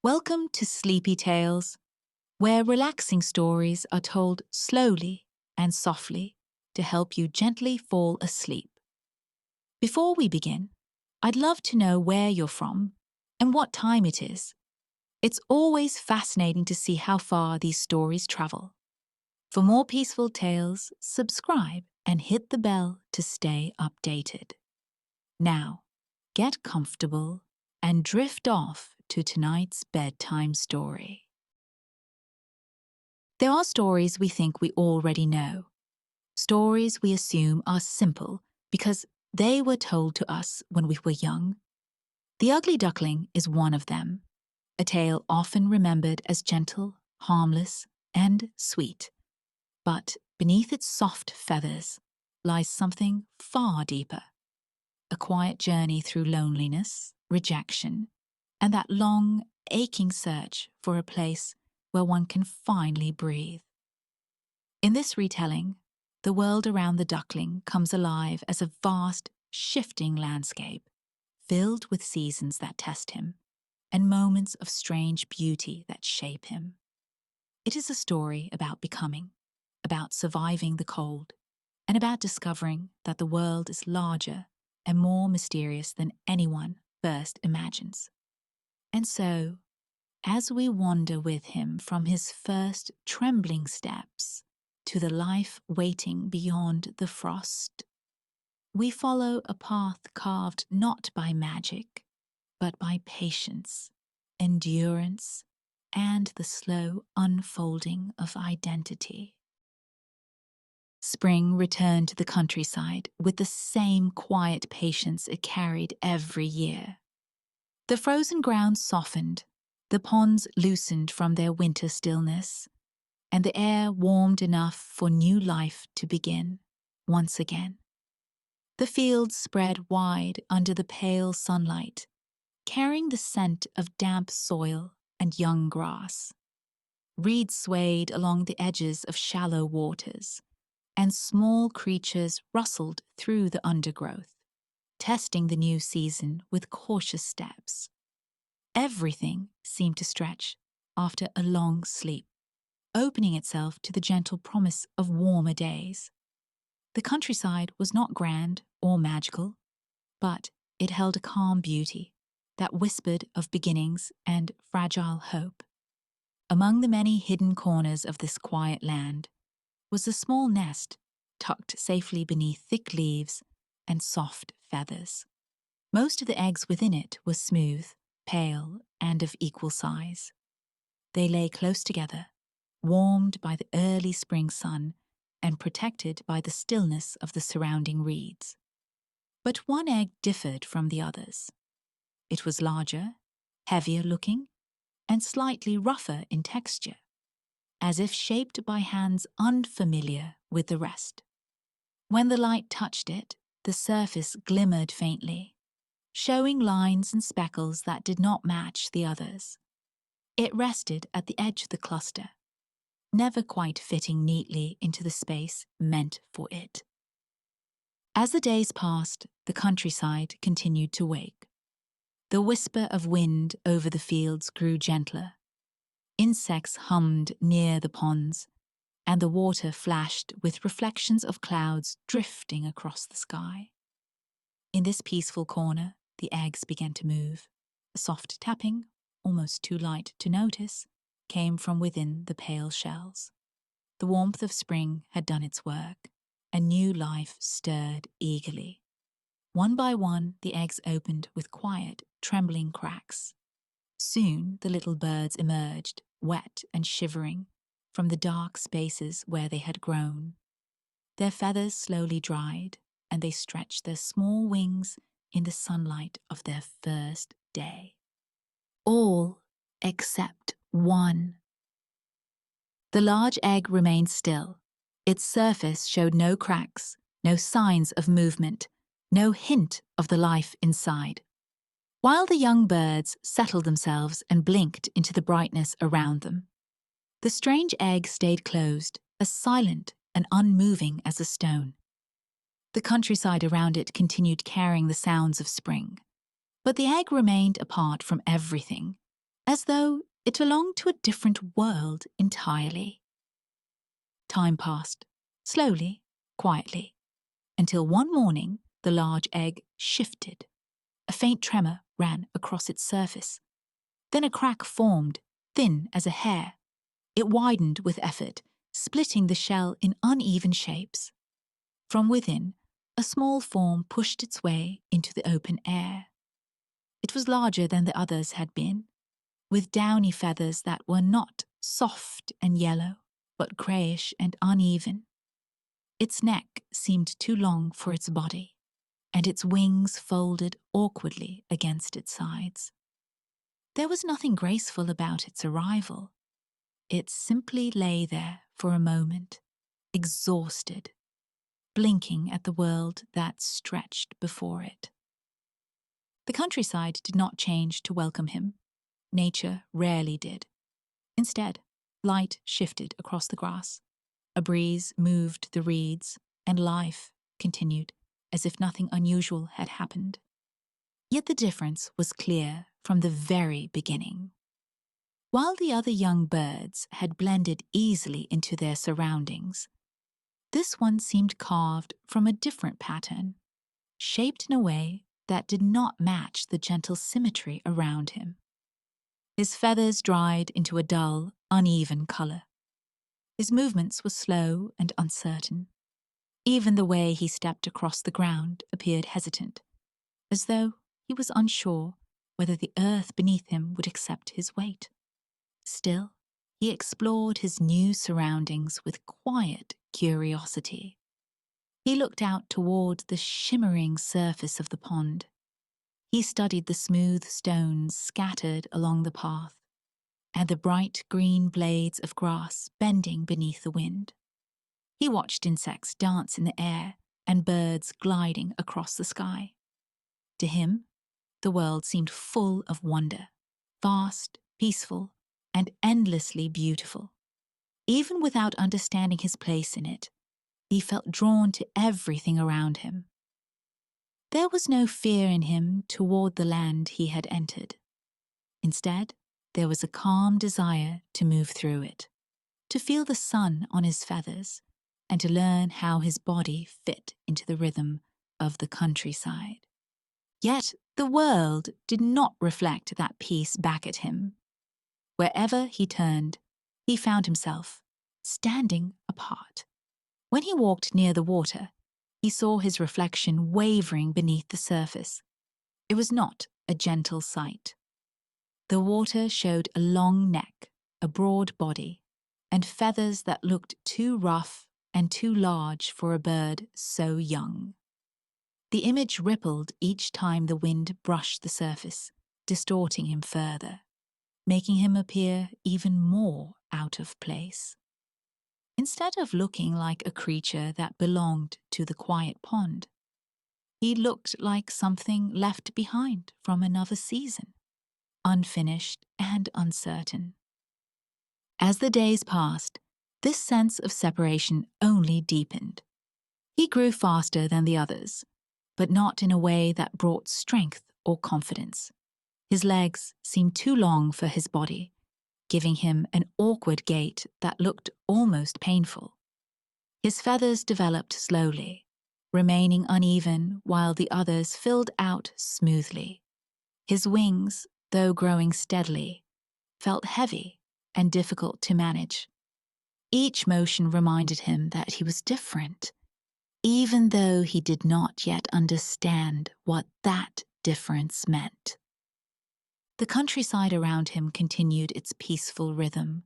Welcome to Sleepy Tales, where relaxing stories are told slowly and softly to help you gently fall asleep. Before we begin, I'd love to know where you're from and what time it is. It's always fascinating to see how far these stories travel. For more peaceful tales, subscribe and hit the bell to stay updated. Now, get comfortable and drift off to tonight's bedtime story. There are stories we think we already know, stories we assume are simple because they were told to us when we were young. The Ugly Duckling is one of them, a tale often remembered as gentle, harmless, and sweet. But beneath its soft feathers lies something far deeper, a quiet journey through loneliness, rejection, and that long, aching search for a place where one can finally breathe. In this retelling, the world around the duckling comes alive as a vast, shifting landscape, filled with seasons that test him and moments of strange beauty that shape him. It is a story about becoming, about surviving the cold, and about discovering that the world is larger and more mysterious than anyone first imagines. And so, as we wander with him from his first trembling steps to the life waiting beyond the frost, we follow a path carved not by magic, but by patience, endurance, and the slow unfolding of identity. Spring returned to the countryside with the same quiet patience it carried every year. The frozen ground softened, the ponds loosened from their winter stillness, and the air warmed enough for new life to begin once again. The fields spread wide under the pale sunlight, carrying the scent of damp soil and young grass. Reeds swayed along the edges of shallow waters, and small creatures rustled through the undergrowth, testing the new season with cautious steps. Everything seemed to stretch after a long sleep, opening itself to the gentle promise of warmer days. The countryside was not grand or magical, but it held a calm beauty that whispered of beginnings and fragile hope. Among the many hidden corners of this quiet land was a small nest tucked safely beneath thick leaves and soft feathers. Most of the eggs within it were smooth, pale, and of equal size. They lay close together, warmed by the early spring sun and protected by the stillness of the surrounding reeds. But one egg differed from the others. It was larger, heavier looking, and slightly rougher in texture, as if shaped by hands unfamiliar with the rest. When the light touched it, the surface glimmered faintly, showing lines and speckles that did not match the others. It rested at the edge of the cluster, never quite fitting neatly into the space meant for it. As the days passed, the countryside continued to wake. The whisper of wind over the fields grew gentler. Insects hummed near the ponds, and the water flashed with reflections of clouds drifting across the sky. In this peaceful corner, the eggs began to move. A soft tapping, almost too light to notice, came from within the pale shells. The warmth of spring had done its work, and new life stirred eagerly. One by one, the eggs opened with quiet, trembling cracks. Soon the little birds emerged, wet and shivering, from the dark spaces where they had grown. Their feathers slowly dried, and they stretched their small wings in the sunlight of their first day. All except one. The large egg remained still. Its surface showed no cracks, no signs of movement, no hint of the life inside. While the young birds settled themselves and blinked into the brightness around them, the strange egg stayed closed, as silent and unmoving as a stone. The countryside around it continued carrying the sounds of spring, but the egg remained apart from everything, as though it belonged to a different world entirely. Time passed, slowly, quietly, until one morning the large egg shifted. A faint tremor ran across its surface. Then a crack formed, thin as a hair. It widened with effort, splitting the shell in uneven shapes. From within, a small form pushed its way into the open air. It was larger than the others had been, with downy feathers that were not soft and yellow, but grayish and uneven. Its neck seemed too long for its body, and its wings folded awkwardly against its sides. There was nothing graceful about its arrival. It simply lay there for a moment, exhausted, blinking at the world that stretched before it. The countryside did not change to welcome him. Nature rarely did. Instead, light shifted across the grass. A breeze moved the reeds, and life continued as if nothing unusual had happened. Yet the difference was clear from the very beginning. While the other young birds had blended easily into their surroundings, this one seemed carved from a different pattern, shaped in a way that did not match the gentle symmetry around him. His feathers dried into a dull, uneven color. His movements were slow and uncertain. Even the way he stepped across the ground appeared hesitant, as though he was unsure whether the earth beneath him would accept his weight. Still, he explored his new surroundings with quiet curiosity. He looked out toward the shimmering surface of the pond. He studied the smooth stones scattered along the path and the bright green blades of grass bending beneath the wind. He watched insects dance in the air and birds gliding across the sky. To him, the world seemed full of wonder, vast, peaceful, and endlessly beautiful. Even without understanding his place in it, he felt drawn to everything around him. There was no fear in him toward the land he had entered. Instead, there was a calm desire to move through it, to feel the sun on his feathers, and to learn how his body fit into the rhythm of the countryside. Yet the world did not reflect that peace back at him. Wherever he turned, he found himself standing apart. When he walked near the water, he saw his reflection wavering beneath the surface. It was not a gentle sight. The water showed a long neck, a broad body, and feathers that looked too rough and too large for a bird so young. The image rippled each time the wind brushed the surface, distorting him further, making him appear even more out of place. Instead of looking like a creature that belonged to the quiet pond, he looked like something left behind from another season, unfinished and uncertain. As the days passed, this sense of separation only deepened. He grew faster than the others, but not in a way that brought strength or confidence. His legs seemed too long for his body, giving him an awkward gait that looked almost painful. His feathers developed slowly, remaining uneven while the others filled out smoothly. His wings, though growing steadily, felt heavy and difficult to manage. Each motion reminded him that he was different, even though he did not yet understand what that difference meant. The countryside around him continued its peaceful rhythm,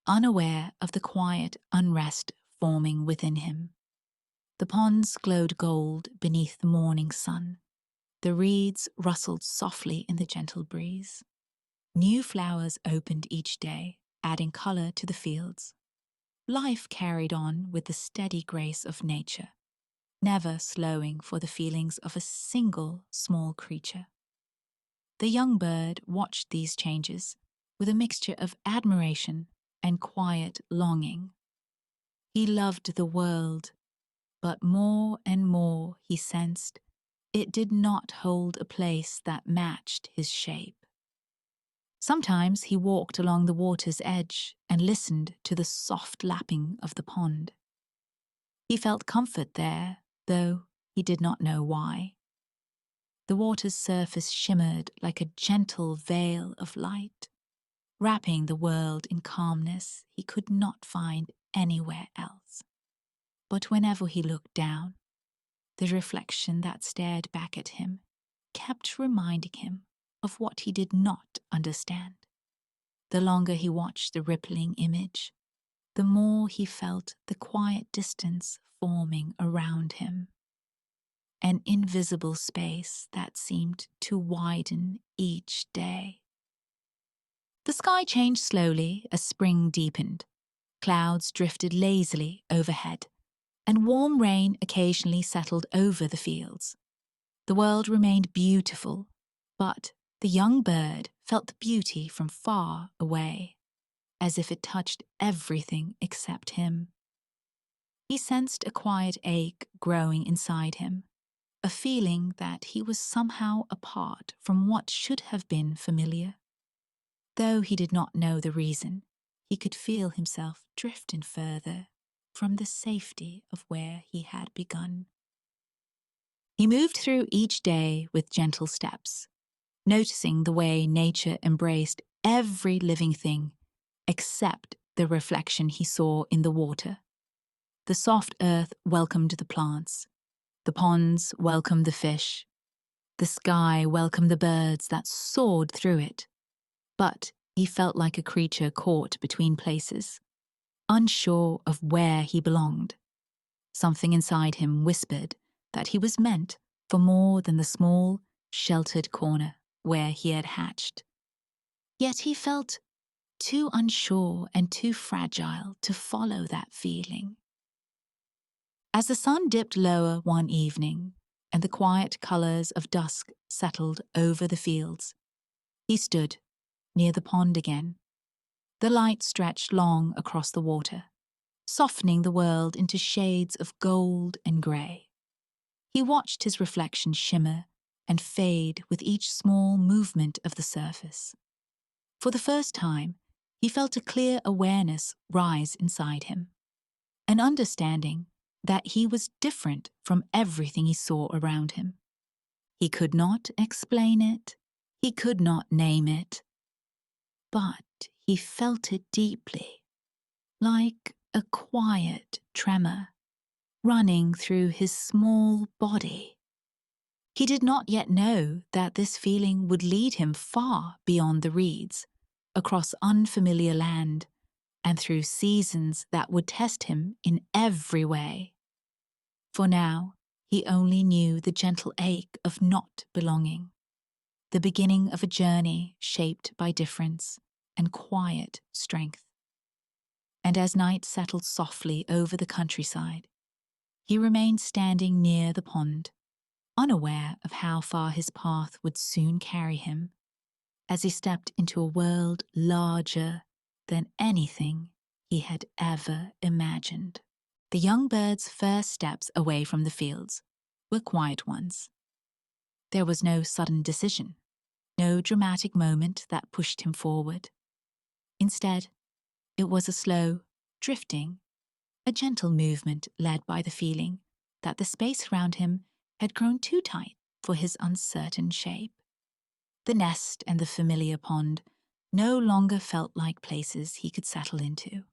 unaware of the quiet unrest forming within him. The ponds glowed gold beneath the morning sun. The reeds rustled softly in the gentle breeze. New flowers opened each day, adding color to the fields. Life carried on with the steady grace of nature, never slowing for the feelings of a single small creature. The young bird watched these changes with a mixture of admiration and quiet longing. He loved the world, but more and more he sensed it did not hold a place that matched his shape. Sometimes he walked along the water's edge and listened to the soft lapping of the pond. He felt comfort there, though he did not know why. The water's surface shimmered like a gentle veil of light, wrapping the world in calmness he could not find anywhere else. But whenever he looked down, the reflection that stared back at him kept reminding him of what he did not understand. The longer he watched the rippling image, the more he felt the quiet distance forming around him. An invisible space that seemed to widen each day. The sky changed slowly as spring deepened. Clouds drifted lazily overhead, and warm rain occasionally settled over the fields. The world remained beautiful, but the young bird felt the beauty from far away, as if it touched everything except him. He sensed a quiet ache growing inside him, a feeling that he was somehow apart from what should have been familiar. Though he did not know the reason, he could feel himself drifting further from the safety of where he had begun. He moved through each day with gentle steps, noticing the way nature embraced every living thing except the reflection he saw in the water. The soft earth welcomed the plants, the ponds welcomed the fish, the sky welcomed the birds that soared through it. But he felt like a creature caught between places, unsure of where he belonged. Something inside him whispered that he was meant for more than the small, sheltered corner where he had hatched. Yet he felt too unsure and too fragile to follow that feeling. As the sun dipped lower one evening and the quiet colors of dusk settled over the fields, he stood near the pond again. The light stretched long across the water, softening the world into shades of gold and grey. He watched his reflection shimmer and fade with each small movement of the surface. For the first time, he felt a clear awareness rise inside him, an understanding that he was different from everything he saw around him. He could not explain it, he could not name it, but he felt it deeply, like a quiet tremor running through his small body. He did not yet know that this feeling would lead him far beyond the reeds, across unfamiliar land, and through seasons that would test him in every way. For now, he only knew the gentle ache of not belonging, the beginning of a journey shaped by difference and quiet strength. And as night settled softly over the countryside, he remained standing near the pond, unaware of how far his path would soon carry him, as he stepped into a world larger than anything he had ever imagined. The young bird's first steps away from the fields were quiet ones. There was no sudden decision, no dramatic moment that pushed him forward. Instead, it was a slow drifting, a gentle movement led by the feeling that the space around him had grown too tight for his uncertain shape. The nest and the familiar pond no longer felt like places he could settle into.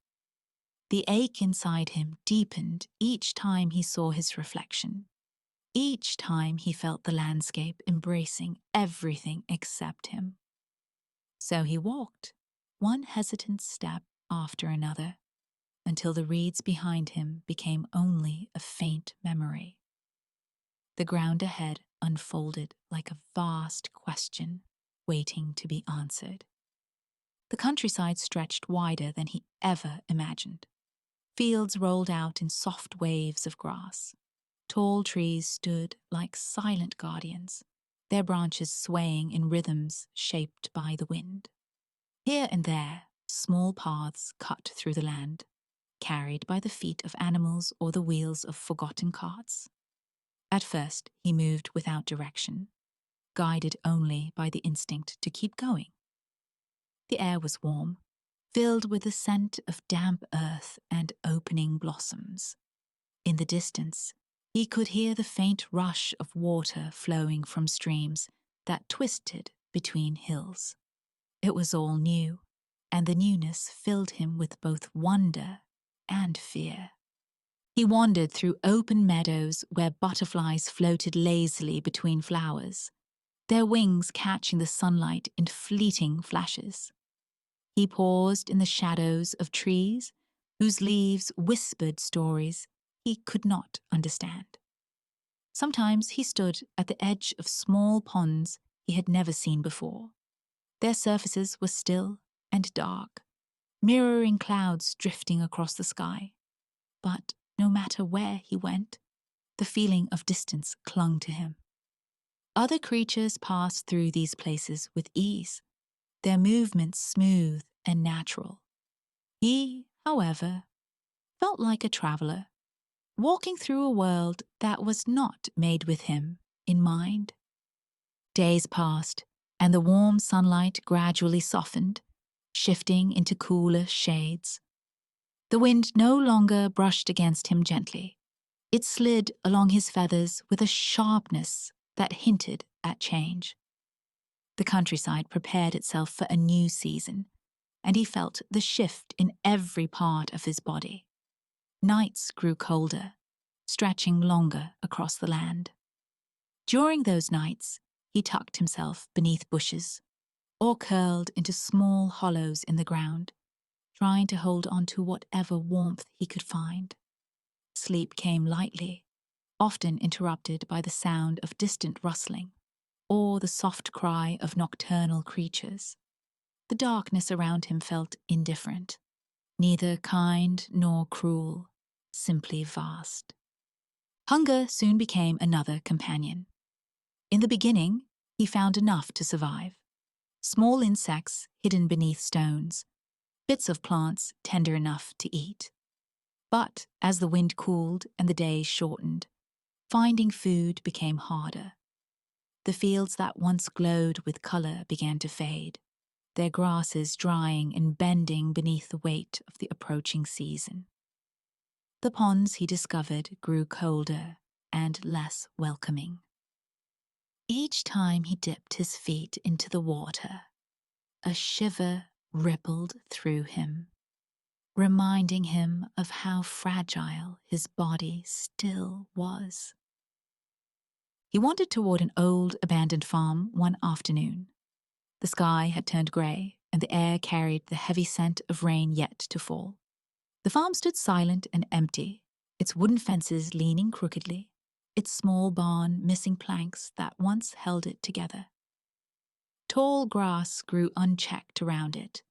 The ache inside him deepened each time he saw his reflection, each time he felt the landscape embracing everything except him. So he walked, one hesitant step after another, until the reeds behind him became only a faint memory. The ground ahead unfolded like a vast question waiting to be answered. The countryside stretched wider than he ever imagined. Fields rolled out in soft waves of grass. Tall trees stood like silent guardians, their branches swaying in rhythms shaped by the wind. Here and there, small paths cut through the land, carried by the feet of animals or the wheels of forgotten carts. At first, he moved without direction, guided only by the instinct to keep going. The air was warm, filled with the scent of damp earth and opening blossoms. In the distance, he could hear the faint rush of water flowing from streams that twisted between hills. It was all new, and the newness filled him with both wonder and fear. He wandered through open meadows where butterflies floated lazily between flowers, their wings catching the sunlight in fleeting flashes. He paused in the shadows of trees whose leaves whispered stories he could not understand. Sometimes he stood at the edge of small ponds he had never seen before. Their surfaces were still and dark, mirroring clouds drifting across the sky. But no matter where he went, the feeling of distance clung to him. Other creatures passed through these places with ease, their movements smooth and natural. He, however, felt like a traveler, walking through a world that was not made with him in mind. Days passed, and the warm sunlight gradually softened, shifting into cooler shades. The wind no longer brushed against him gently. It slid along his feathers with a sharpness that hinted at change. The countryside prepared itself for a new season, and he felt the shift in every part of his body. Nights grew colder, stretching longer across the land. During those nights, he tucked himself beneath bushes or curled into small hollows in the ground, trying to hold on to whatever warmth he could find. Sleep came lightly, often interrupted by the sound of distant rustling or the soft cry of nocturnal creatures. The darkness around him felt indifferent, neither kind nor cruel, simply vast. Hunger soon became another companion. In the beginning, he found enough to survive. Small insects hidden beneath stones, bits of plants tender enough to eat. But as the wind cooled and the days shortened, finding food became harder. The fields that once glowed with color began to fade, their grasses drying and bending beneath the weight of the approaching season. The ponds he discovered grew colder and less welcoming. Each time he dipped his feet into the water, a shiver rippled through him, reminding him of how fragile his body still was. He wandered toward an old, abandoned farm one afternoon. The sky had turned grey, and the air carried the heavy scent of rain yet to fall. The farm stood silent and empty, its wooden fences leaning crookedly, its small barn missing planks that once held it together. Tall grass grew unchecked around it,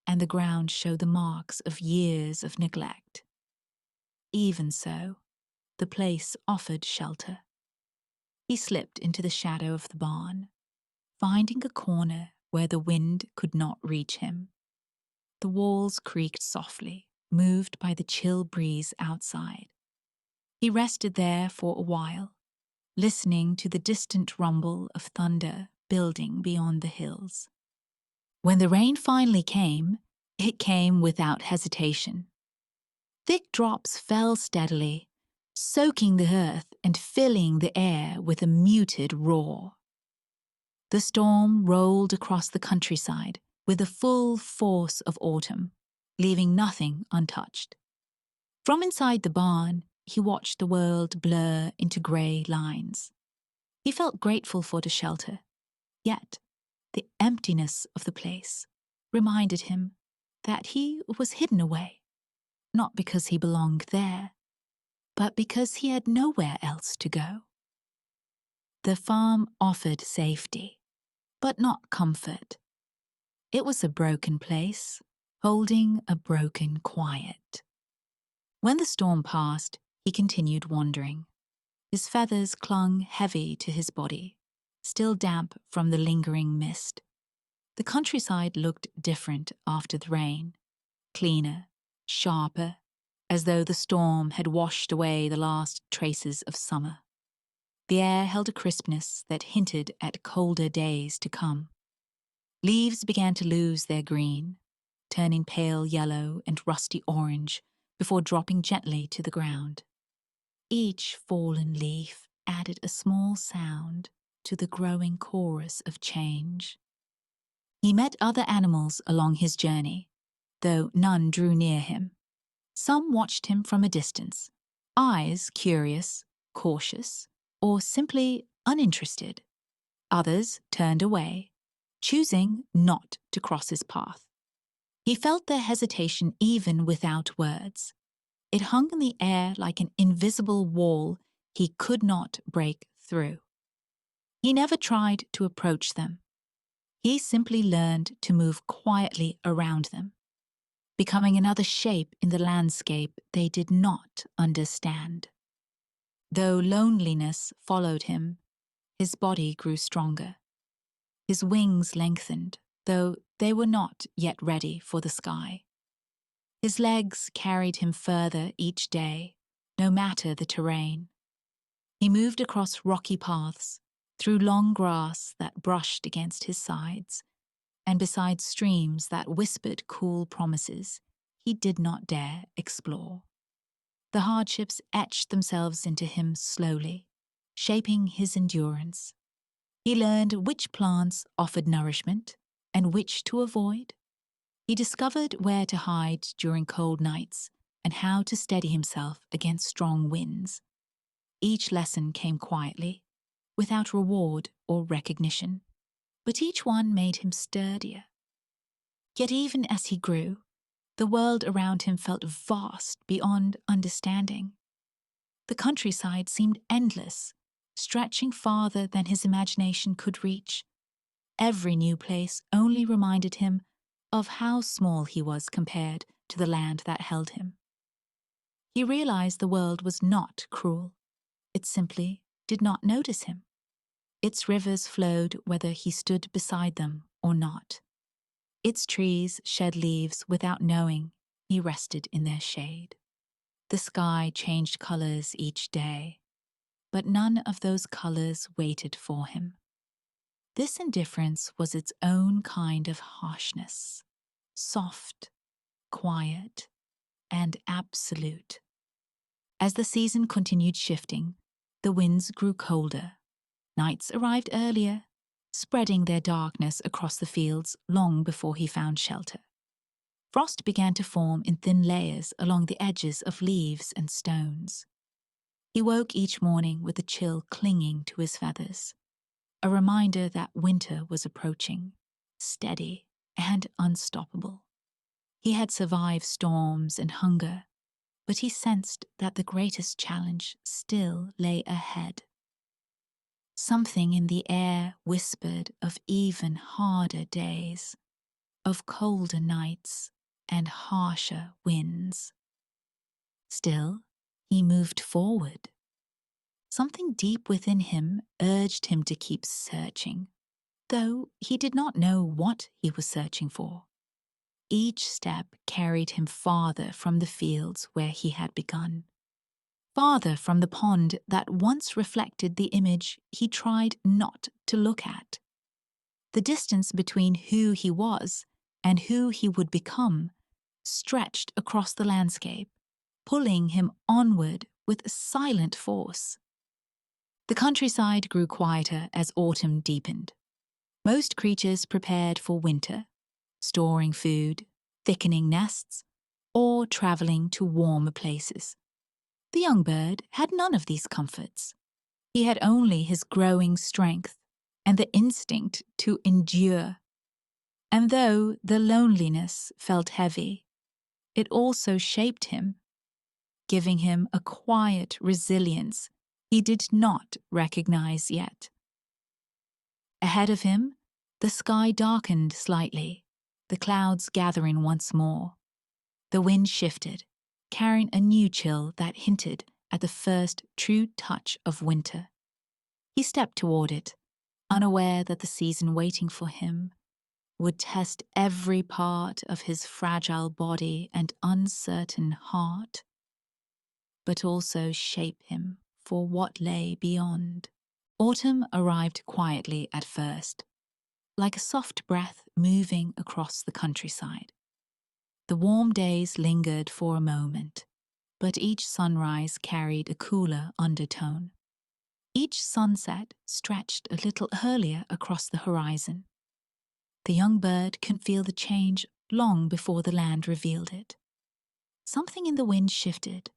and the ground showed the marks of years of neglect. Even so, the place offered shelter. He slipped into the shadow of the barn, finding a corner where the wind could not reach him. The walls creaked softly, moved by the chill breeze outside. He rested there for a while, listening to the distant rumble of thunder building beyond the hills. When the rain finally came, it came without hesitation. Thick drops fell steadily, soaking the earth and filling the air with a muted roar. The storm rolled across the countryside with the full force of autumn, leaving nothing untouched. From inside the barn, he watched the world blur into grey lines. He felt grateful for the shelter, yet the emptiness of the place reminded him that he was hidden away, not because he belonged there, but because he had nowhere else to go. The farm offered safety, but not comfort. It was a broken place, holding a broken quiet. When the storm passed, he continued wandering. His feathers clung heavy to his body, still damp from the lingering mist. The countryside looked different after the rain, cleaner, sharper, as though the storm had washed away the last traces of summer. The air held a crispness that hinted at colder days to come. Leaves began to lose their green, turning pale yellow and rusty orange before dropping gently to the ground. Each fallen leaf added a small sound to the growing chorus of change. He met other animals along his journey, though none drew near him. Some watched him from a distance, eyes curious, cautious, or simply uninterested. Others turned away, choosing not to cross his path. He felt their hesitation even without words. It hung in the air like an invisible wall he could not break through. He never tried to approach them. He simply learned to move quietly around them, becoming another shape in the landscape they did not understand. Though loneliness followed him, his body grew stronger. His wings lengthened, though they were not yet ready for the sky. His legs carried him further each day, no matter the terrain. He moved across rocky paths, through long grass that brushed against his sides, and beside streams that whispered cool promises he did not dare explore. The hardships etched themselves into him slowly, shaping his endurance. He learned which plants offered nourishment and which to avoid. He discovered where to hide during cold nights and how to steady himself against strong winds. Each lesson came quietly, without reward or recognition, but each one made him sturdier. Yet even as he grew, the world around him felt vast beyond understanding. The countryside seemed endless, stretching farther than his imagination could reach. Every new place only reminded him of how small he was compared to the land that held him. He realized the world was not cruel. It simply did not notice him. Its rivers flowed whether he stood beside them or not. Its trees shed leaves without knowing he rested in their shade. The sky changed colors each day, but none of those colors waited for him. This indifference was its own kind of harshness, soft, quiet, and absolute. As the season continued shifting, the winds grew colder. Nights arrived earlier, spreading their darkness across the fields long before he found shelter. Frost began to form in thin layers along the edges of leaves and stones. He woke each morning with a chill clinging to his feathers, a reminder that winter was approaching, steady and unstoppable. He had survived storms and hunger, but he sensed that the greatest challenge still lay ahead. Something in the air whispered of even harder days, of colder nights and harsher winds. Still, he moved forward. Something deep within him urged him to keep searching, though he did not know what he was searching for. Each step carried him farther from the fields where he had begun, farther from the pond that once reflected the image he tried not to look at. The distance between who he was and who he would become stretched across the landscape, pulling him onward with silent force. The countryside grew quieter as autumn deepened. Most creatures prepared for winter, storing food, thickening nests, or traveling to warmer places. The young bird had none of these comforts. He had only his growing strength and the instinct to endure. And though the loneliness felt heavy, it also shaped him, giving him a quiet resilience he did not recognize yet. Ahead of him, the sky darkened slightly, the clouds gathering once more. The wind shifted, carrying a new chill that hinted at the first true touch of winter. He stepped toward it, unaware that the season waiting for him would test every part of his fragile body and uncertain heart, but also shape him for what lay beyond. Autumn arrived quietly at first. like a soft breath moving across the countryside. The warm days lingered for a moment, but each sunrise carried a cooler undertone. Each sunset stretched a little earlier across the horizon. The young bird could feel the change long before the land revealed it. Something in the wind shifted,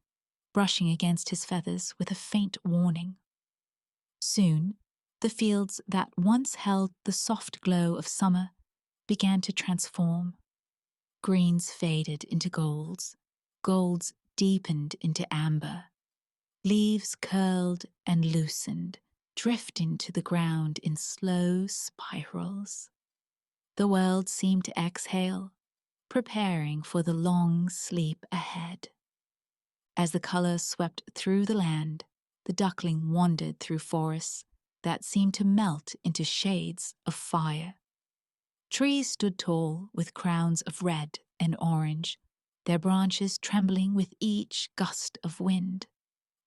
brushing against his feathers with a faint warning. Soon, the fields that once held the soft glow of summer began to transform. Greens faded into golds, golds deepened into amber. Leaves curled and loosened, drifting to the ground in slow spirals. The world seemed to exhale, preparing for the long sleep ahead. As the color swept through the land, the duckling wandered through forests that seemed to melt into shades of fire. Trees stood tall with crowns of red and orange, their branches trembling with each gust of wind.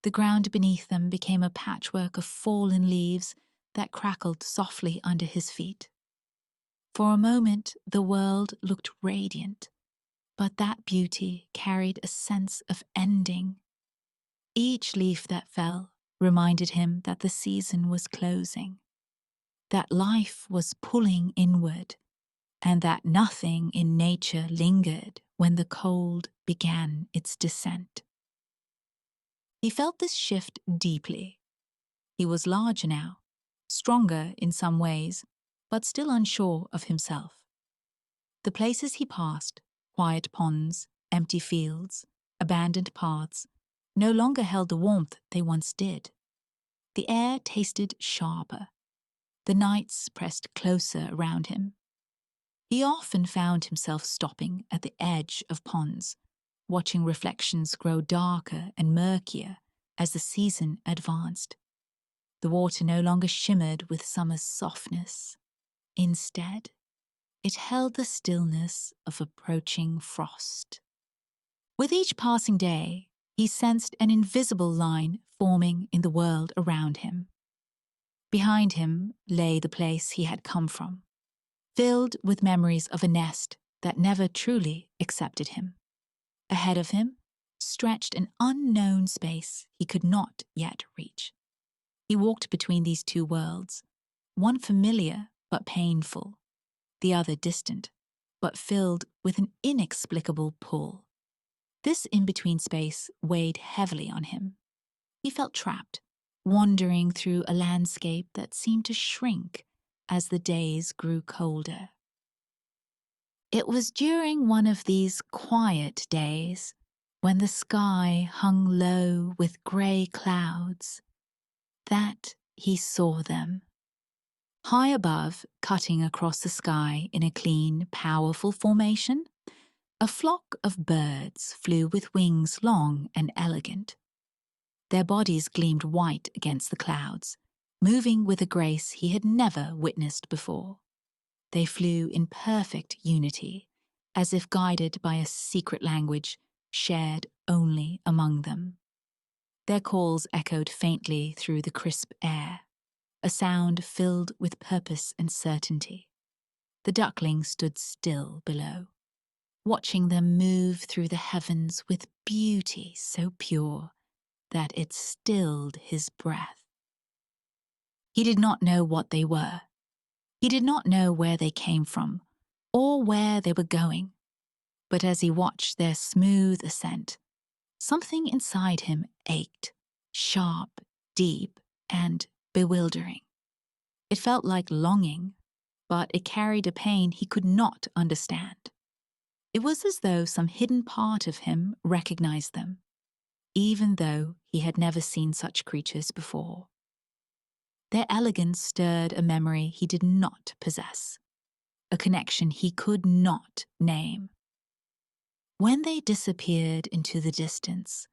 The ground beneath them became a patchwork of fallen leaves that crackled softly under his feet. For a moment, the world looked radiant, but that beauty carried a sense of ending. Each leaf that fell reminded him that the season was closing, that life was pulling inward, and that nothing in nature lingered when the cold began its descent. He felt this shift deeply. He was larger now, stronger in some ways, but still unsure of himself. The places he passed, quiet ponds, empty fields, abandoned paths, no longer held the warmth they once did. The air tasted sharper. The nights pressed closer around him. He often found himself stopping at the edge of ponds, watching reflections grow darker and murkier as the season advanced. The water no longer shimmered with summer's softness. Instead, it held the stillness of approaching frost. With each passing day, he sensed an invisible line forming in the world around him. Behind him lay the place he had come from, filled with memories of a nest that never truly accepted him. Ahead of him stretched an unknown space he could not yet reach. He walked between these two worlds, one familiar but painful, the other distant, but filled with an inexplicable pull. This in-between space weighed heavily on him. He felt trapped, wandering through a landscape that seemed to shrink as the days grew colder. It was during one of these quiet days, when the sky hung low with grey clouds, that he saw them. High above, cutting across the sky in a clean, powerful formation, a flock of birds flew with wings long and elegant. Their bodies gleamed white against the clouds, moving with a grace he had never witnessed before. They flew in perfect unity, as if guided by a secret language shared only among them. Their calls echoed faintly through the crisp air, a sound filled with purpose and certainty. The duckling stood still below, watching them move through the heavens with beauty so pure that it stilled his breath. He did not know what they were. He did not know where they came from or where they were going. But as he watched their smooth ascent, something inside him ached, sharp, deep, and bewildering. It felt like longing, but it carried a pain he could not understand. It was as though some hidden part of him recognized them, even though he had never seen such creatures before. Their elegance stirred a memory he did not possess, a connection he could not name. When they disappeared into the distance,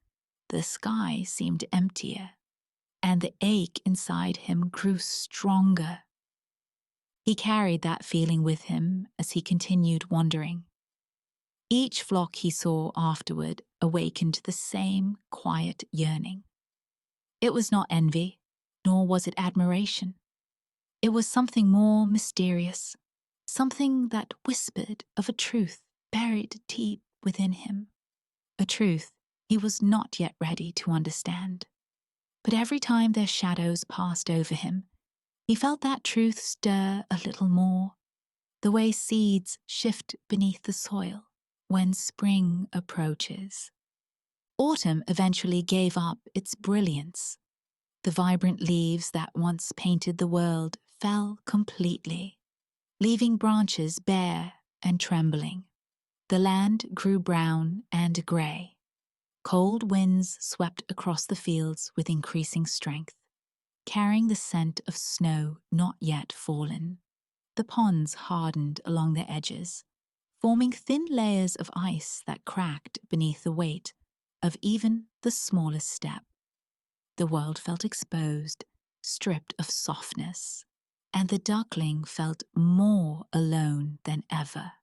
the sky seemed emptier, and the ache inside him grew stronger. He carried that feeling with him as he continued wandering. Each flock he saw afterward awakened the same quiet yearning. It was not envy, nor was it admiration. It was something more mysterious, something that whispered of a truth buried deep within him, a truth he was not yet ready to understand. But every time their shadows passed over him, he felt that truth stir a little more, the way seeds shift beneath the soil when spring approaches. Autumn eventually gave up its brilliance. The vibrant leaves that once painted the world fell completely, leaving branches bare and trembling. The land grew brown and grey. Cold winds swept across the fields with increasing strength, carrying the scent of snow not yet fallen. The ponds hardened along their edges, forming thin layers of ice that cracked beneath the weight of even the smallest step. The world felt exposed, stripped of softness, and the duckling felt more alone than ever.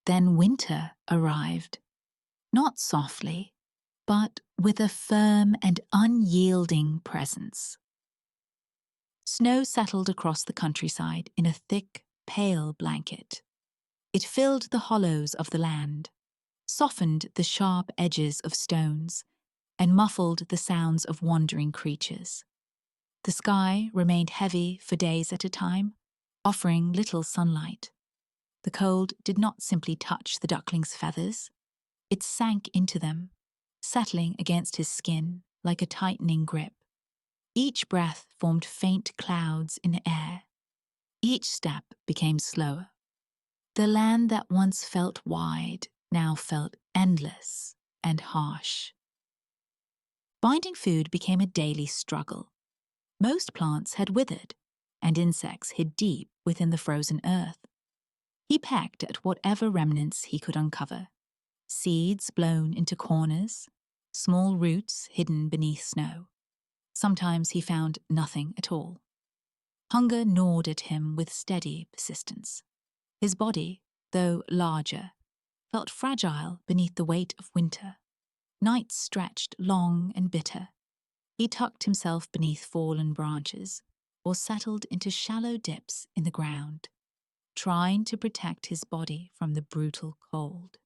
Then winter arrived, not softly, but with a firm and unyielding presence. Snow settled across the countryside in a thick, pale blanket. It filled the hollows of the land, softened the sharp edges of stones, and muffled the sounds of wandering creatures. The sky remained heavy for days at a time, offering little sunlight. The cold did not simply touch the duckling's feathers. It sank into them, settling against his skin like a tightening grip. Each breath formed faint clouds in the air. Each step became slower. The land that once felt wide now felt endless and harsh. Finding food became a daily struggle. Most plants had withered, and insects hid deep within the frozen earth. He pecked at whatever remnants he could uncover. Seeds blown into corners, small roots hidden beneath snow. Sometimes he found nothing at all. Hunger gnawed at him with steady persistence. His body, though larger, felt fragile beneath the weight of winter. Nights stretched long and bitter. He tucked himself beneath fallen branches or settled into shallow dips in the ground, trying to protect his body from the brutal cold.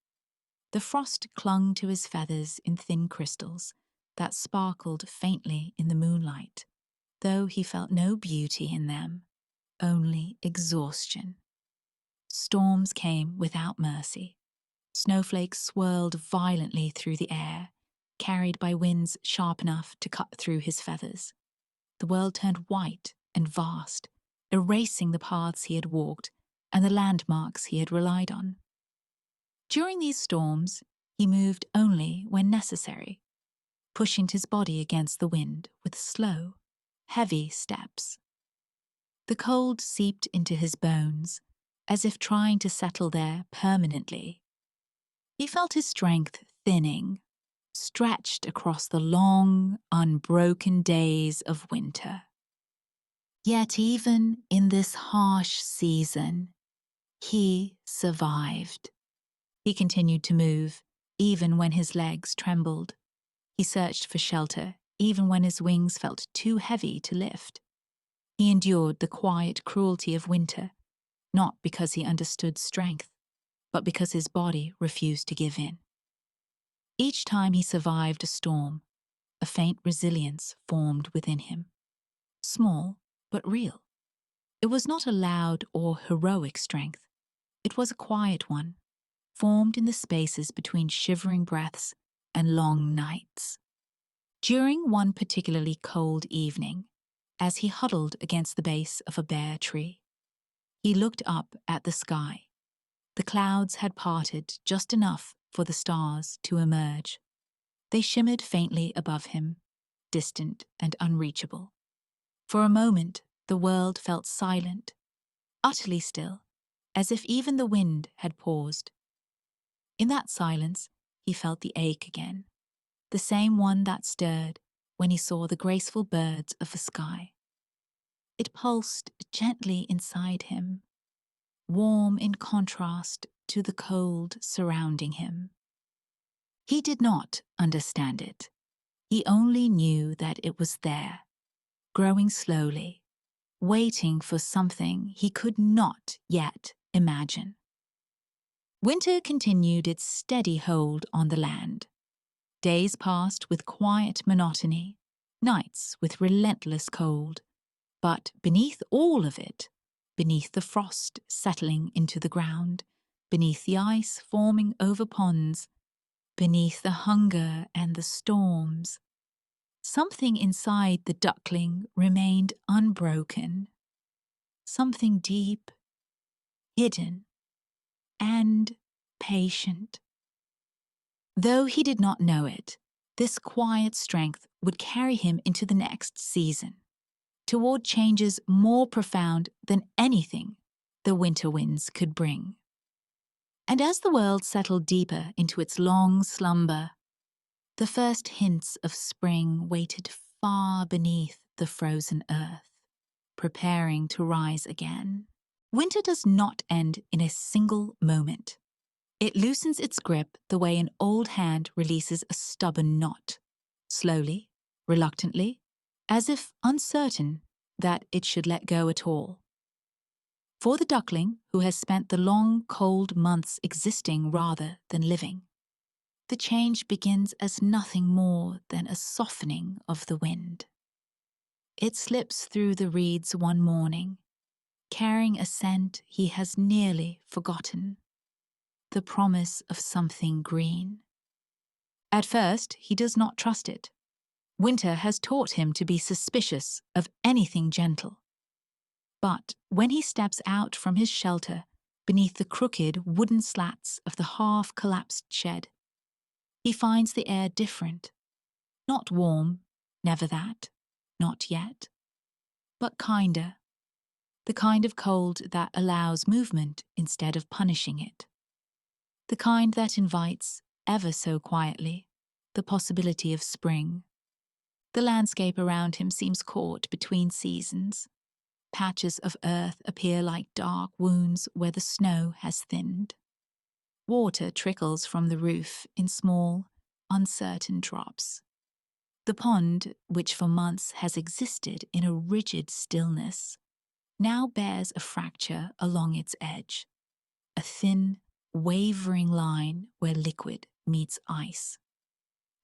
The frost clung to his feathers in thin crystals that sparkled faintly in the moonlight, though he felt no beauty in them, only exhaustion. Storms came without mercy. Snowflakes swirled violently through the air, carried by winds sharp enough to cut through his feathers. The world turned white and vast, erasing the paths he had walked and the landmarks he had relied on. During these storms, he moved only when necessary, pushing his body against the wind with slow, heavy steps. The cold seeped into his bones, as if trying to settle there permanently. He felt his strength thinning, stretched across the long, unbroken days of winter. Yet even in this harsh season, he survived. He continued to move, even when his legs trembled. He searched for shelter, even when his wings felt too heavy to lift. He endured the quiet cruelty of winter, not because he understood strength, but because his body refused to give in. Each time he survived a storm, a faint resilience formed within him. Small, but real. It was not a loud or heroic strength. It was a quiet one, formed in the spaces between shivering breaths and long nights. During one particularly cold evening, as he huddled against the base of a bare tree, he looked up at the sky. The clouds had parted just enough for the stars to emerge. They shimmered faintly above him, distant and unreachable. For a moment, the world felt silent, utterly still, as if even the wind had paused. In that silence, he felt the ache again, the same one that stirred when he saw the graceful birds of the sky. It pulsed gently inside him, warm in contrast to the cold surrounding him. He did not understand it. He only knew that it was there, growing slowly, waiting for something he could not yet imagine. Winter continued its steady hold on the land. Days passed with quiet monotony, nights with relentless cold. But beneath all of it, beneath the frost settling into the ground, beneath the ice forming over ponds, beneath the hunger and the storms, something inside the duckling remained unbroken. Something deep, hidden, and patient. Though he did not know it, this quiet strength would carry him into the next season, toward changes more profound than anything the winter winds could bring. And as the world settled deeper into its long slumber, the first hints of spring waited far beneath the frozen earth, preparing to rise again. Winter does not end in a single moment. It loosens its grip the way an old hand releases a stubborn knot, slowly, reluctantly, as if uncertain that it should let go at all. For the duckling, who has spent the long, cold months existing rather than living, the change begins as nothing more than a softening of the wind. It slips through the reeds one morning, carrying a scent he has nearly forgotten, the promise of something green. At first, he does not trust it. Winter has taught him to be suspicious of anything gentle. But when he steps out from his shelter beneath the crooked wooden slats of the half-collapsed shed, he finds the air different. Not warm, never that, not yet, but kinder. The kind of cold that allows movement instead of punishing it. The kind that invites, ever so quietly, the possibility of spring. The landscape around him seems caught between seasons. Patches of earth appear like dark wounds where the snow has thinned. Water trickles from the roof in small, uncertain drops. The pond, which for months has existed in a rigid stillness, now bears a fracture along its edge, a thin, wavering line where liquid meets ice.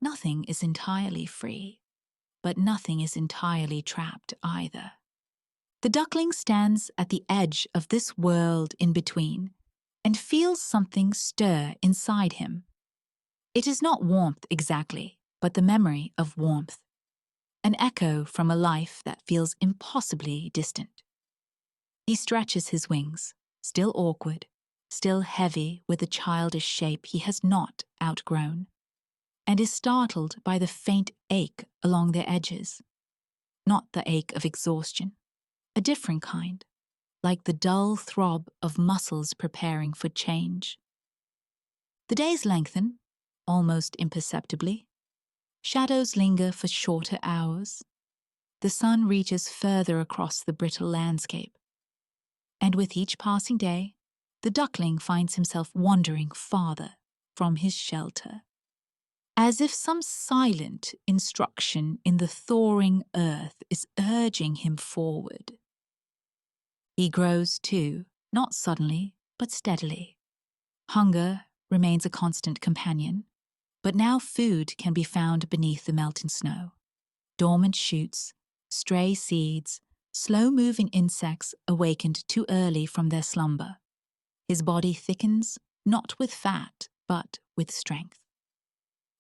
Nothing is entirely free, but nothing is entirely trapped either. The duckling stands at the edge of this world in between and feels something stir inside him. It is not warmth exactly, but the memory of warmth, an echo from a life that feels impossibly distant. He stretches his wings, still awkward, still heavy with a childish shape he has not outgrown, and is startled by the faint ache along their edges. Not the ache of exhaustion, a different kind, like the dull throb of muscles preparing for change. The days lengthen, almost imperceptibly. Shadows linger for shorter hours. The sun reaches further across the brittle landscape. And with each passing day, the duckling finds himself wandering farther from his shelter, as if some silent instruction in the thawing earth is urging him forward. He grows too, not suddenly, but steadily. Hunger remains a constant companion, but now food can be found beneath the melting snow. Dormant shoots, stray seeds, slow-moving insects awakened too early from their slumber. His body thickens, not with fat, but with strength.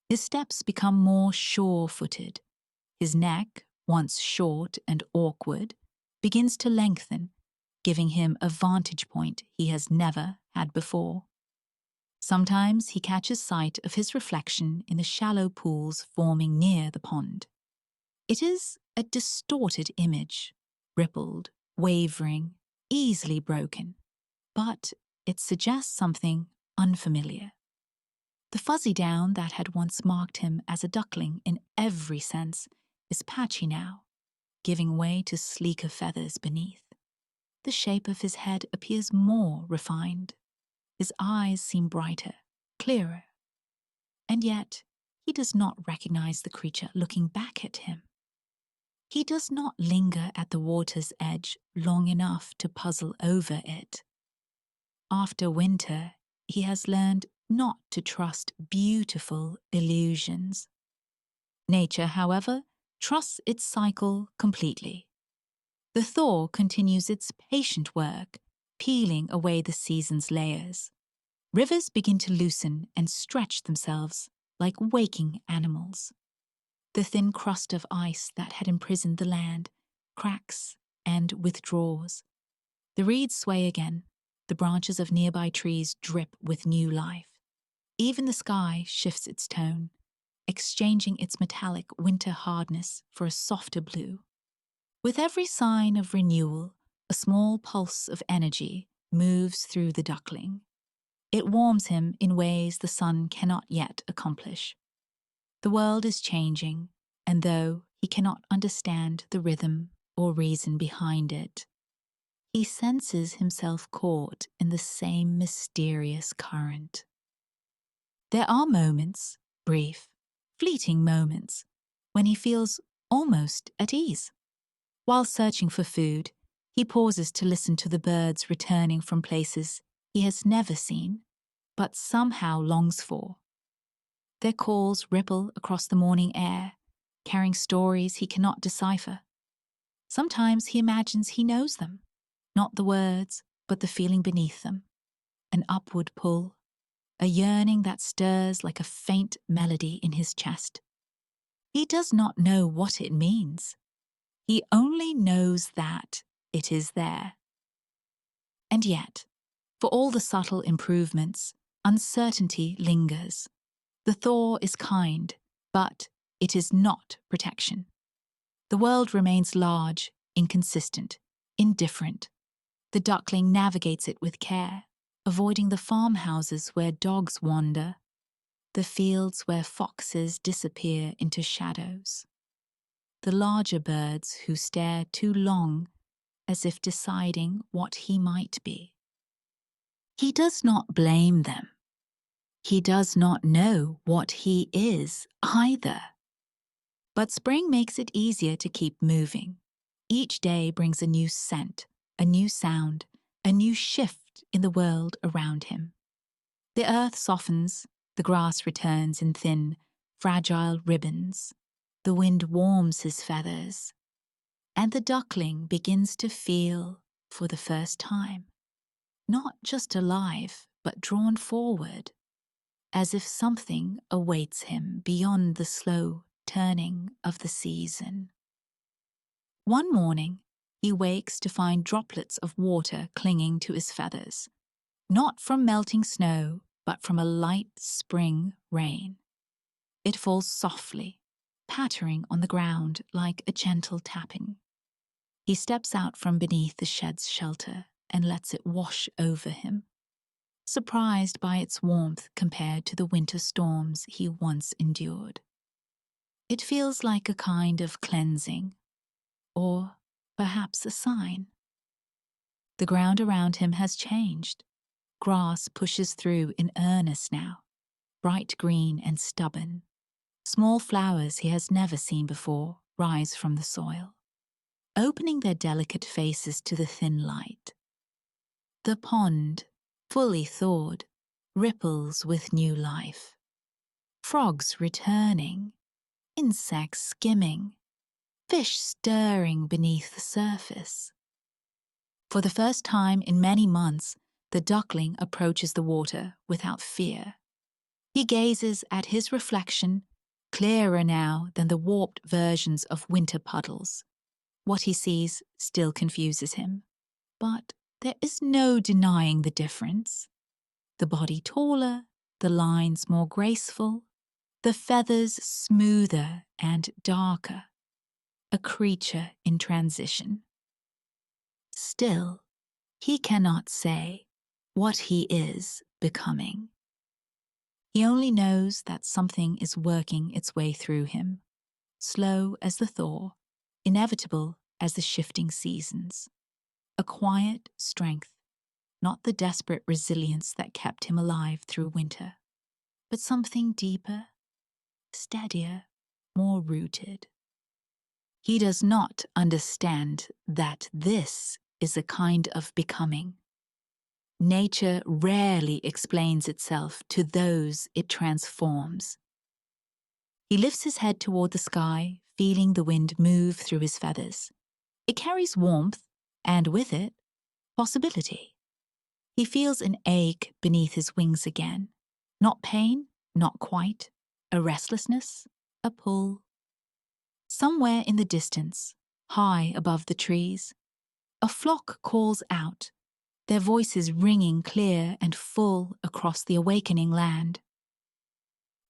His steps become more sure-footed. His neck, once short and awkward, begins to lengthen, giving him a vantage point he has never had before. Sometimes he catches sight of his reflection in the shallow pools forming near the pond. It is a distorted image, rippled, wavering, easily broken, but it suggests something unfamiliar. The fuzzy down that had once marked him as a duckling in every sense is patchy now, giving way to sleeker feathers beneath. The shape of his head appears more refined. His eyes seem brighter, clearer. And yet, he does not recognize the creature looking back at him. He does not linger at the water's edge long enough to puzzle over it. After winter, he has learned not to trust beautiful illusions. Nature, however, trusts its cycle completely. The thaw continues its patient work, peeling away the season's layers. Rivers begin to loosen and stretch themselves like waking animals. The thin crust of ice that had imprisoned the land cracks and withdraws. The reeds sway again. The branches of nearby trees drip with new life. Even the sky shifts its tone, exchanging its metallic winter hardness for a softer blue. With every sign of renewal, a small pulse of energy moves through the duckling. It warms him in ways the sun cannot yet accomplish. The world is changing, and though he cannot understand the rhythm or reason behind it, he senses himself caught in the same mysterious current. There are moments, brief, fleeting moments, when he feels almost at ease. While searching for food, he pauses to listen to the birds returning from places he has never seen, but somehow longs for. Their calls ripple across the morning air, carrying stories he cannot decipher. Sometimes he imagines he knows them, not the words, but the feeling beneath them. An upward pull, a yearning that stirs like a faint melody in his chest. He does not know what it means. He only knows that it is there. And yet, for all the subtle improvements, uncertainty lingers. The thaw is kind, but it is not protection. The world remains large, inconsistent, indifferent. The duckling navigates it with care, avoiding the farmhouses where dogs wander, the fields where foxes disappear into shadows, the larger birds who stare too long as if deciding what he might be. He does not blame them. He does not know what he is either. But spring makes it easier to keep moving. Each day brings a new scent, a new sound, a new shift in the world around him. The earth softens, the grass returns in thin, fragile ribbons. The wind warms his feathers, and the duckling begins to feel, for the first time, not just alive, but drawn forward, as if something awaits him beyond the slow turning of the season. One morning, he wakes to find droplets of water clinging to his feathers, not from melting snow, but from a light spring rain. It falls softly, pattering on the ground like a gentle tapping. He steps out from beneath the shed's shelter and lets it wash over him, surprised by its warmth compared to the winter storms he once endured. It feels like a kind of cleansing, or perhaps a sign. The ground around him has changed. Grass pushes through in earnest now, bright green and stubborn. Small flowers he has never seen before rise from the soil, opening their delicate faces to the thin light. The pond, fully thawed, ripples with new life. Frogs returning, insects skimming, fish stirring beneath the surface. For the first time in many months, the duckling approaches the water without fear. He gazes at his reflection, clearer now than the warped versions of winter puddles. What he sees still confuses him, but there is no denying the difference. The body taller, the lines more graceful, the feathers smoother and darker. A creature in transition. Still, he cannot say what he is becoming. He only knows that something is working its way through him, slow as the thaw, inevitable as the shifting seasons. A quiet strength, not the desperate resilience that kept him alive through winter, but something deeper, steadier, more rooted. He does not understand that this is a kind of becoming. Nature rarely explains itself to those it transforms. He lifts his head toward the sky, feeling the wind move through his feathers. It carries warmth, and with it, possibility. He feels an ache beneath his wings again. Not pain, not quite. A restlessness, a pull. Somewhere in the distance, high above the trees, a flock calls out, their voices ringing clear and full across the awakening land.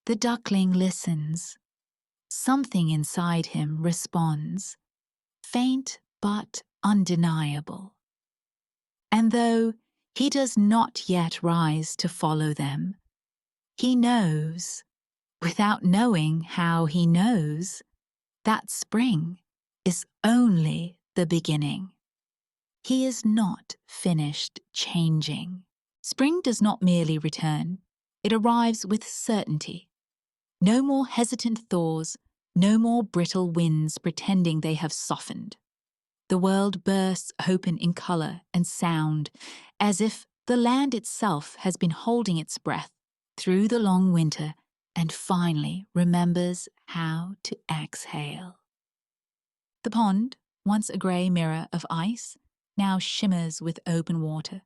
The duckling listens. Something inside him responds, faint but undeniable. And though he does not yet rise to follow them, he knows, without knowing how he knows, that spring is only the beginning. He is not finished changing. Spring does not merely return. It arrives with certainty. No more hesitant thaws, no more brittle winds pretending they have softened. The world bursts open in color and sound, as if the land itself has been holding its breath through the long winter and finally remembers how to exhale. The pond, once a grey mirror of ice, now shimmers with open water,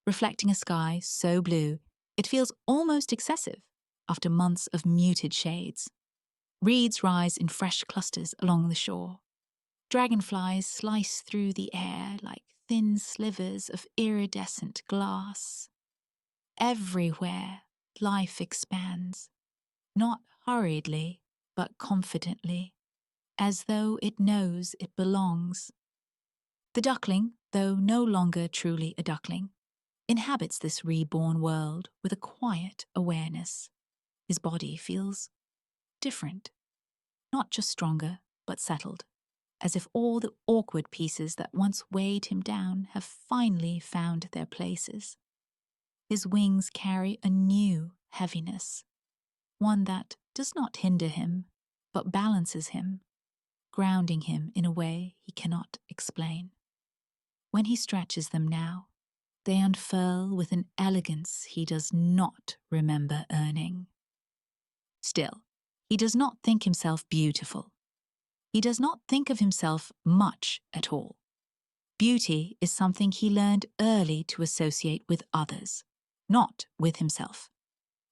reflecting a sky so blue it feels almost excessive after months of muted shades. Reeds rise in fresh clusters along the shore. Dragonflies slice through the air like thin slivers of iridescent glass. Everywhere, life expands, not hurriedly, but confidently, as though it knows it belongs. The duckling, though no longer truly a duckling, inhabits this reborn world with a quiet awareness. His body feels different, not just stronger, but settled, as if all the awkward pieces that once weighed him down have finally found their places. His wings carry a new heaviness, one that does not hinder him, but balances him, grounding him in a way he cannot explain. When he stretches them now, they unfurl with an elegance he does not remember earning. Still, he does not think himself beautiful. He does not think of himself much at all. Beauty is something he learned early to associate with others, not with himself.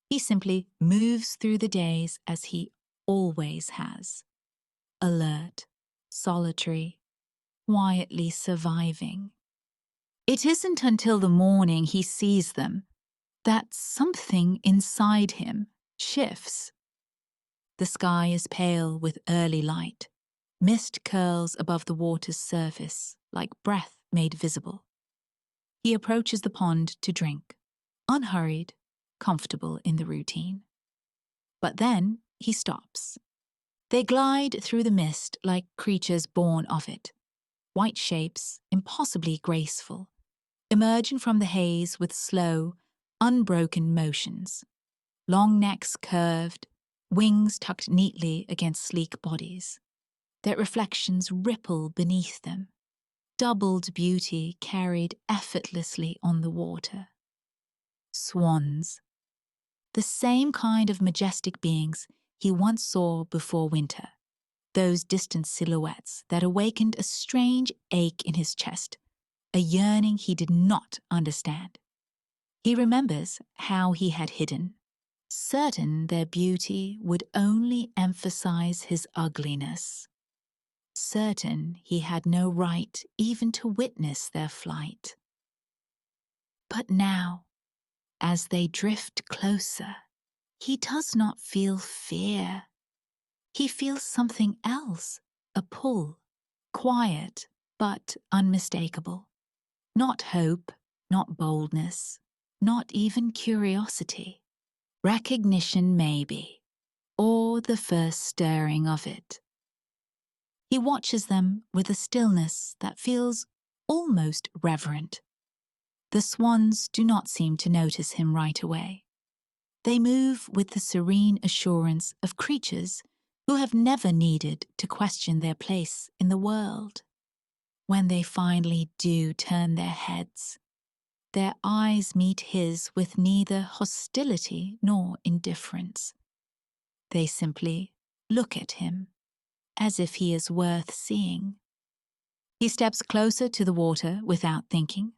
He simply moves through the days as he always has, alert, solitary, quietly surviving. It isn't until the morning he sees them that something inside him shifts. The sky is pale with early light. Mist curls above the water's surface like breath made visible. He approaches the pond to drink, unhurried, comfortable in the routine. But then he stops. They glide through the mist like creatures born of it. White shapes, impossibly graceful, emerging from the haze with slow, unbroken motions. Long necks curved, wings tucked neatly against sleek bodies. Their reflections ripple beneath them. Doubled beauty carried effortlessly on the water. Swans. The same kind of majestic beings he once saw before winter. Those distant silhouettes that awakened a strange ache in his chest, a yearning he did not understand. He remembers how he had hidden, certain their beauty would only emphasize his ugliness, certain he had no right even to witness their flight. But now, as they drift closer, he does not feel fear. He feels something else, a pull, quiet but unmistakable. Not hope, not boldness, not even curiosity. Recognition maybe, or the first stirring of it. He watches them with a stillness that feels almost reverent. The swans do not seem to notice him right away. They move with the serene assurance of creatures who have never needed to question their place in the world. When they finally do turn their heads, their eyes meet his with neither hostility nor indifference. They simply look at him, as if he is worth seeing. He steps closer to the water without thinking,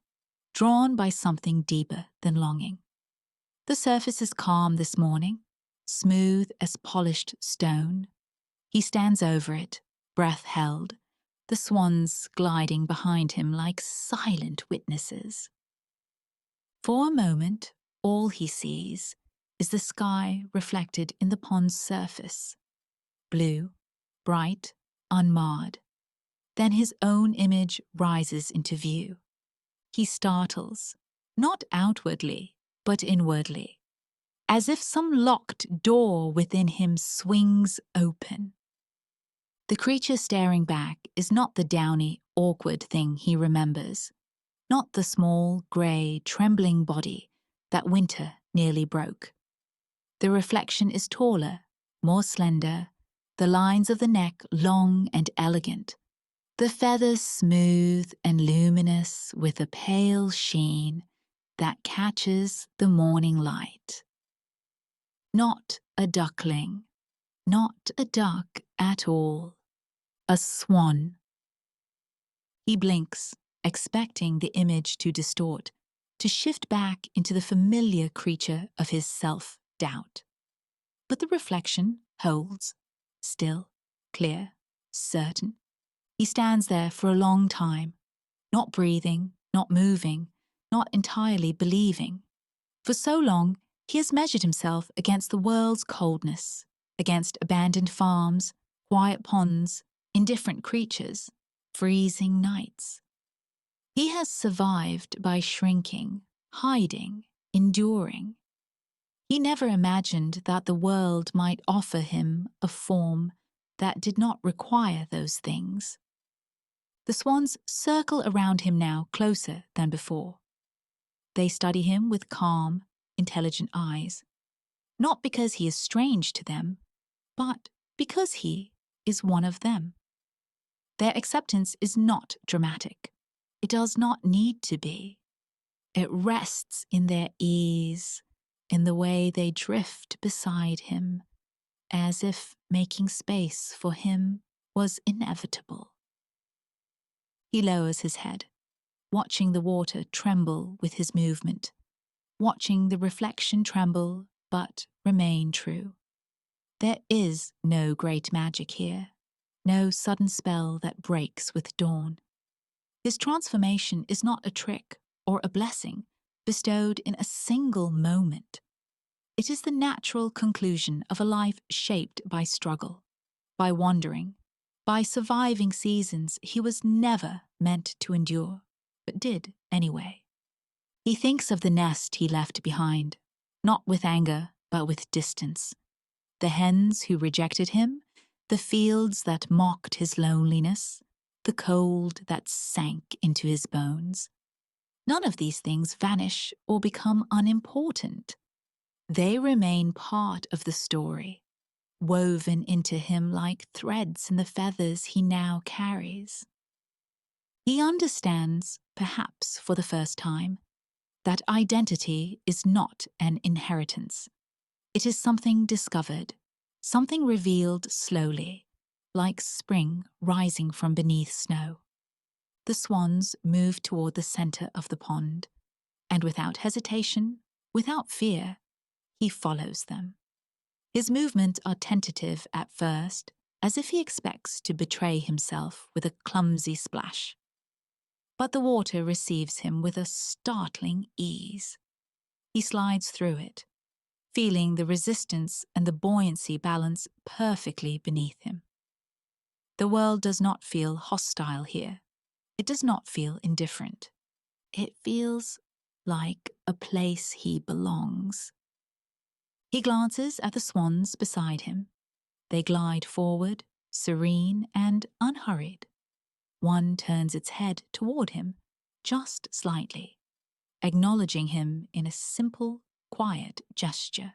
drawn by something deeper than longing. The surface is calm this morning, smooth as polished stone. He stands over it, breath held, the swans gliding behind him like silent witnesses. For a moment, all he sees is the sky reflected in the pond's surface, blue, bright, unmarred. Then his own image rises into view. He startles, not outwardly, but inwardly, as if some locked door within him swings open. The creature staring back is not the downy, awkward thing he remembers, not the small, grey, trembling body that winter nearly broke. The reflection is taller, more slender, the lines of the neck long and elegant, the feathers smooth and luminous with a pale sheen that catches the morning light. Not a duckling, not a duck at all, a swan. He blinks, expecting the image to distort, to shift back into the familiar creature of his self-doubt. But the reflection holds, still, clear, certain. He stands there for a long time, not breathing, not moving, not entirely believing. For so long, he has measured himself against the world's coldness, against abandoned farms, quiet ponds, indifferent creatures, freezing nights. He has survived by shrinking, hiding, enduring. He never imagined that the world might offer him a form that did not require those things. The swans circle around him now closer than before. They study him with calm, intelligent eyes, not because he is strange to them, but because he is one of them. Their acceptance is not dramatic. It does not need to be. It rests in their ease, in the way they drift beside him, as if making space for him was inevitable. He lowers his head, watching the water tremble with his movement, watching the reflection tremble but remain true. There is no great magic here, no sudden spell that breaks with dawn. His transformation is not a trick or a blessing bestowed in a single moment. It is the natural conclusion of a life shaped by struggle, by wandering, by surviving seasons he was never meant to endure, but did anyway. He thinks of the nest he left behind, not with anger, but with distance. The hens who rejected him, the fields that mocked his loneliness, the cold that sank into his bones. None of these things vanish or become unimportant. They remain part of the story, woven into him like threads in the feathers he now carries. He understands, perhaps for the first time, that identity is not an inheritance. It is something discovered, something revealed slowly, like spring rising from beneath snow. The swans move toward the center of the pond, and without hesitation, without fear, he follows them. His movements are tentative at first, as if he expects to betray himself with a clumsy splash. But the water receives him with a startling ease. He slides through it, feeling the resistance and the buoyancy balance perfectly beneath him. The world does not feel hostile here. It does not feel indifferent. It feels like a place he belongs. He glances at the swans beside him. They glide forward, serene and unhurried. One turns its head toward him, just slightly, acknowledging him in a simple, quiet gesture.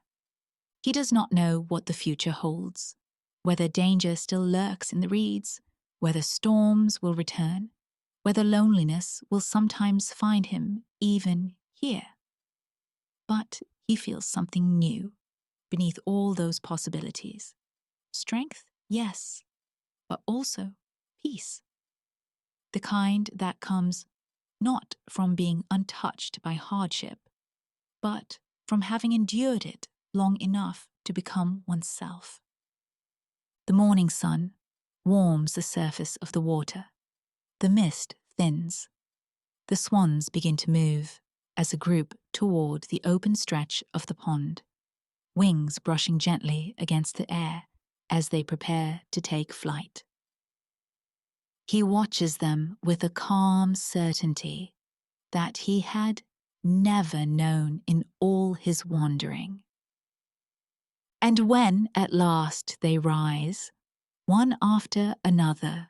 He does not know what the future holds. whether danger still lurks in the reeds, whether storms will return, whether loneliness will sometimes find him even here. But he feels something new beneath all those possibilities. Strength, yes, but also peace. The kind that comes not from being untouched by hardship, but from having endured it long enough to become oneself. The morning sun warms the surface of the water. The mist thins. The swans begin to move as a group toward the open stretch of the pond, wings brushing gently against the air as they prepare to take flight. He watches them with a calm certainty that he had never known in all his wandering. And when at last they rise, one after another,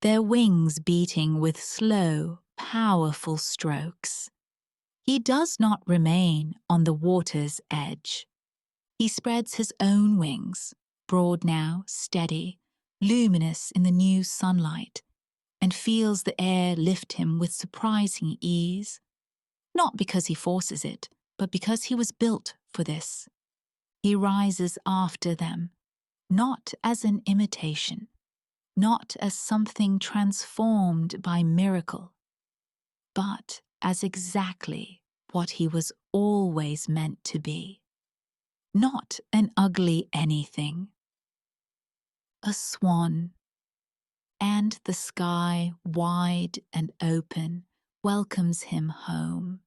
their wings beating with slow, powerful strokes, he does not remain on the water's edge. He spreads his own wings, broad now, steady, luminous in the new sunlight, and feels the air lift him with surprising ease, not because he forces it, but because he was built for this. He rises after them, not as an imitation, not as something transformed by miracle, but as exactly what he was always meant to be. Not an ugly anything, a swan. And the sky, wide and open, welcomes him home.